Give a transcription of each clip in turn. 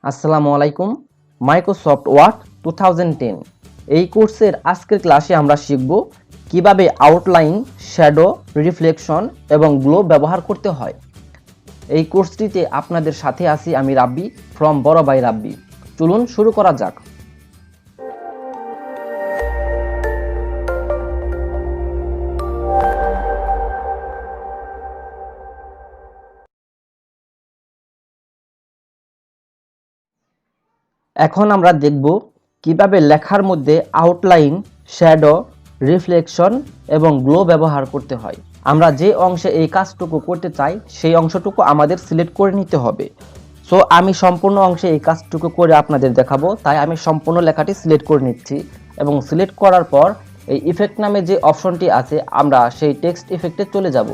আসসালামু আলাইকুম। Microsoft word 2010 এই কোর্সের আজকের ক্লাসে আমরা শিখব কিভাবে আউটলাইন, শ্যাডো, রিফ্লেকশন এবং গ্লো ব্যবহার করতে হয়। এই কোর্সটিতে আপনাদের সাথে আছি আমি রাব্বি ফ্রম বড় ভাই রাব্বি। চলুন শুরু করা যাক। এখন আমরা দেখব কিভাবে লেখার মধ্যে আউটলাইন, শ্যাডো, রিফ্লেকশন এবং গ্লো ব্যবহার করতে হয়। আমরা যে অংশে এই কাজটুকু করতে চাই সেই অংশটুকু আমাদের সিলেক্ট করে নিতে হবে। সো আমি সম্পূর্ণ অংশে এই কাজটুকু করে আপনাদের দেখাবো, তাই আমি সম্পূর্ণ লেখাটি সিলেক্ট করে নিচ্ছি এবং সিলেক্ট করার পর এই ইফেক্ট নামে যে অপশনটি আছে আমরা সেই টেক্সট ইফেক্টে চলে যাব।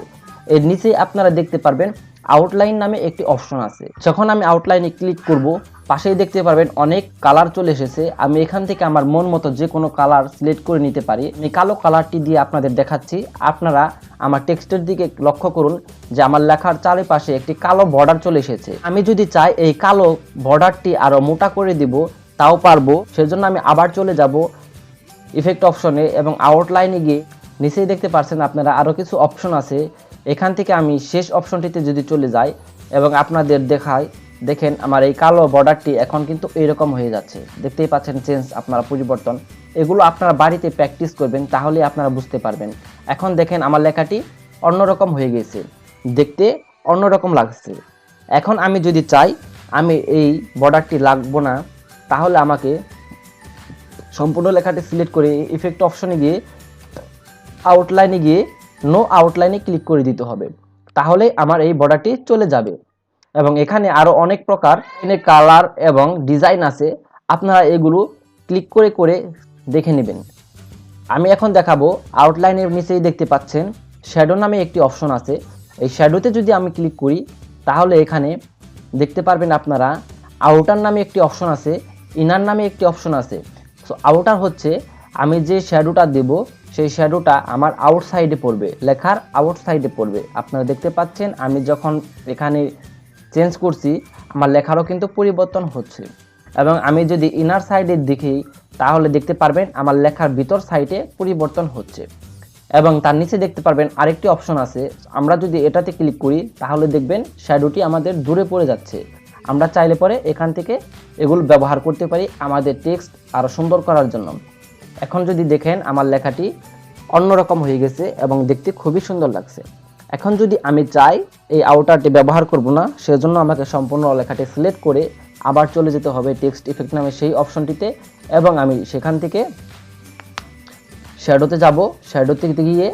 এর নিচেই আপনারা দেখতে পারবেন আউটলাইন নামে একটি অপশন আছে। যখন আমি আউটলাইনে ক্লিক করব, পাশেই দেখতে পারবেন অনেক কালার চলে এসেছে। আমি এখান থেকে আমার মন মতো যে কোনো কালার সিলেক্ট করে নিতে পারি। আমি কালো কালারটি দিয়ে আপনাদের দেখাচ্ছি। আপনারা আমার টেক্সটের দিকে লক্ষ্য করুন যে আমার লেখার চারিপাশে একটি কালো বর্ডার চলে এসেছে। আমি যদি চাই এই কালো বর্ডারটি আরো মোটা করে দিব, তাও পারবো। সেজন্য আমি আবার চলে যাব ইফেক্ট অপশনে এবং আউটলাইনে গিয়ে নিচেই দেখতে পাচ্ছেন আপনারা আরো কিছু অপশন আছে। এখান থেকে আমি শেষ অপশনটিতে যদি চলে যাই এবং আপনাদের দেখাই, দেখেন আমার এই কালো বর্ডারটি এখন কিন্তু এইরকম হয়ে যাচ্ছে। দেখতেই পাচ্ছেন চেঞ্জ, আপনারা পরিবর্তন। এগুলো আপনারা বাড়িতে প্র্যাকটিস করবেন, তাহলে আপনারা বুঝতে পারবেন। এখন দেখেন আমার লেখাটি অন্যরকম হয়ে গেছে, দেখতে অন্যরকম লাগছে। এখন আমি যদি চাই আমি এই বর্ডারটি লাগবো না, তাহলে আমাকে সম্পূর্ণ লেখাটি সিলেক্ট করে ইফেক্ট অপশনে গিয়ে আউটলাইনে গিয়ে নো আউটলাইনে ক্লিক করে দিতে হবে। তাহলে আমার এই বর্ডারটি চলে যাবে। এবং এখানে আরো অনেক প্রকার কালার এবং ডিজাইন আছে, আপনারা এগুলো ক্লিক করে করে দেখে নেবেন। আমি এখন দেখাবো আউটলাইনের নিচেই দেখতে পাচ্ছেন শ্যাডো নামে একটি অপশন আছে। এই শ্যাডোতে যদি আমি ক্লিক করি তাহলে এখানে দেখতে পারবেন আপনারা আউটার নামে একটি অপশন আছে, ইনার নামে একটি অপশন আছে। সো আউটার হচ্ছে আমি যে শ্যাডোটা দেব সেই শ্যাডোটা আমার আউটসাইডে পড়বে, লেখার আউটসাইডে পড়বে। আপনারা দেখতে পাচ্ছেন আমি যখন এখানে চেঞ্জ করছি আমার লেখারও কিন্তু পরিবর্তন হচ্ছে। এবং আমি যদি ইনার সাইডে দেখি তাহলে দেখতে পারবেন আমার লেখার ভিতর সাইডে পরিবর্তন হচ্ছে। এবং তার নিচে দেখতে পারবেন আরেকটি অপশন আছে, আমরা যদি এটাতে ক্লিক করি তাহলে দেখবেন শ্যাডোটি আমাদের দূরে পড়ে যাচ্ছে। আমরা চাইলে পরে এখান থেকে এগুলো ব্যবহার করতে পারি আমাদের টেক্সট আরও সুন্দর করার জন্য। এখন যদি দেখেন আমার লেখাটি অন্যরকম হয়ে গেছে এবং দেখতে খুবই সুন্দর লাগছে। এখন যদি আমি চাই এই আউটারটি ব্যবহার করব না, সেজন্য আমাকে সম্পূর্ণ লেখাটি সিলেক্ট করে আবার চলে যেতে হবে টেক্সট ইফেক্ট নামে সেই অপশনটিতে এবং আমি সেখান থেকে শ্যাডোতে যাব। শ্যাডোতে গিয়ে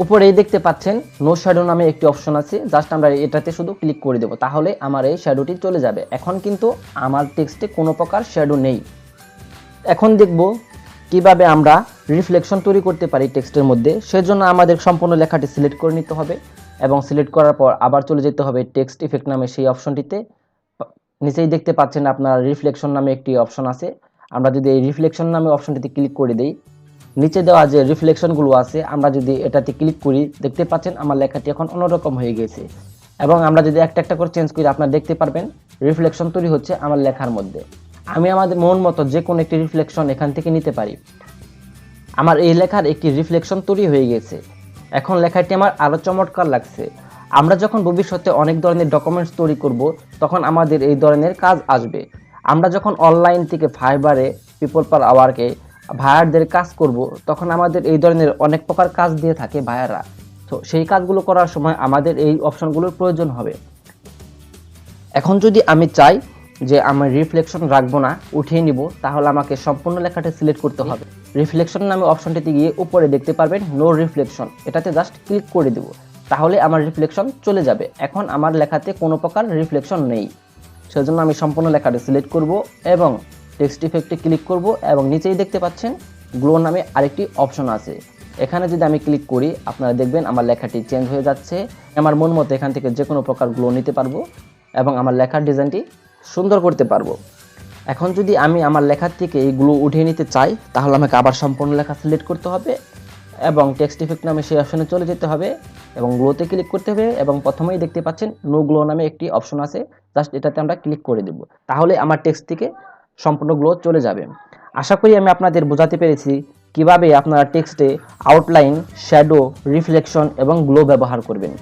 উপরেই দেখতে পাচ্ছেন নো শ্যাডো নামে একটি অপশন আছে, জাস্ট আমরা এটাতে শুধু ক্লিক করে দেব, তাহলে আমার এই শ্যাডোটি চলে যাবে। এখন কিন্তু আমার টেক্সটে কোনো প্রকার শ্যাডো নেই। এখন দেখব কিভাবে আমরা রিফ্লেকশন তৈরি করতে পারি টেক্সটের মধ্যে। সেজন্য আমাদের সম্পূর্ণ লেখাটি সিলেক্ট করে নিতে হবে এবং সিলেক্ট করার পর আবার চলে যেতে হবে টেক্সট ইফেক্ট নামে সেই অপশনটিতে। নিচেই দেখতে পাচ্ছেন আপনার রিফ্লেকশন নামে একটি অপশন আছে। আমরা যদি এই রিফ্লেকশন নামে অপশনটিতে ক্লিক করে দেই, নিচে দেওয়া যে রিফ্লেকশনগুলো আছে আমরা যদি এটাতে ক্লিক করি দেখতে পাচ্ছেন আমার লেখাটি এখন অন্যরকম হয়ে গেছে। এবং আমরা যদি একটা একটা করে চেঞ্জ করি আপনারা দেখতে পারবেন রিফ্লেকশন তৈরি হচ্ছে আমার লেখার মধ্যে। আমি আমাদের মন মতো যে কোনো একটি রিফ্লেকশন এখান থেকে নিতে পারি। আমার এই লেখার একটি রিফ্লেকশন তৈরি হয়ে গেছে। এখন লেখাটি আমার আরও চমৎকার লাগছে। আমরা যখন ভবিষ্যতে অনেক ধরনের ডকুমেন্টস তৈরি করব তখন আমাদের এই ধরনের কাজ আসবে। আমরা যখন অনলাইন থেকে ফাইবারে, পিপল পার আওয়ারকে ভায়ারদের কাজ করব তখন আমাদের এই ধরনের অনেক প্রকার কাজ দিয়ে থাকে ভায়াররা। তো সেই কাজগুলো করার সময় আমাদের এই অপশনগুলোর প্রয়োজন হবে। এখন যদি আমি চাই যে আমার রিফ্লেকশন রাখবো না, উঠিয়ে নিব, তাহলে আমাকে সম্পূর্ণ লেখাটা সিলেক্ট করতে হবে। রিফ্লেকশন নামে অপশনটিতে গিয়ে উপরে দেখতে পারবেন নো রিফ্লেকশন, এটাতে জাস্ট ক্লিক করে দেব, তাহলে আমার রিফ্লেকশন চলে যাবে। এখন আমার লেখাতে কোনো প্রকার রিফ্লেকশন নেই। সেজন্য আমি সম্পূর্ণ লেখাটা সিলেক্ট করব এবং টেক্সট ইফেক্টে ক্লিক করব এবং নিচেই দেখতে পাচ্ছেন গ্লো নামে আরেকটি অপশন আছে। এখানে যদি আমি ক্লিক করি আপনারা দেখবেন আমার লেখাটি চেঞ্জ হয়ে যাচ্ছে। আমার মন মতো এখান থেকে যে কোনো প্রকার গ্লো নিতে পারবো এবং আমার লেখার ডিজাইনটি সুন্দর করতে পারবো। এখন যদি আমি আমার লেখার থেকে এইগুলো উঠিয়ে নিতে চাই তাহলে আমাকে আবার সম্পূর্ণ লেখা সিলেক্ট করতে হবে এবং টেক্সট ইফেক্ট নামে সেই অপশনে চলে যেতে হবে এবং গ্লোতে ক্লিক করতে হবে এবং প্রথমেই দেখতে পাচ্ছেন নো গ্লো নামে একটি অপশন আছে, জাস্ট এটাতে আমরা ক্লিক করে দেব, তাহলে আমার টেক্সটটিকে সম্পূর্ণ গ্লো চলে যাবে। আশা করি আমি আপনাদের বোঝাতে পেরেছি কিভাবে আপনারা টেক্সটে আউটলাইন, শ্যাডো, রিফ্লেকশন এবং গ্লো ব্যবহার করবেন।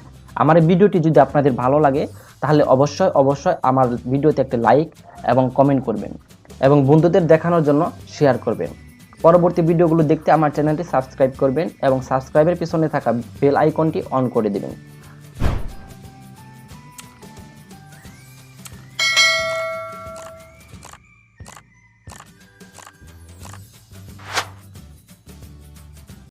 আমার এই ভিডিওটি যদি আপনাদের ভালো লাগে তাহলে অবশ্যই আমার ভিডিওতে একটা লাইক এবং কমেন্ট করবেন এবং বন্ধুদের দেখানোর জন্য শেয়ার করবেন। পরবর্তী ভিডিওগুলো দেখতে আমার চ্যানেলটি সাবস্ক্রাইব করবেন এবং সাবস্ক্রাইবের পিছনে থাকা বেল আইকনটি অন করে দিবেন।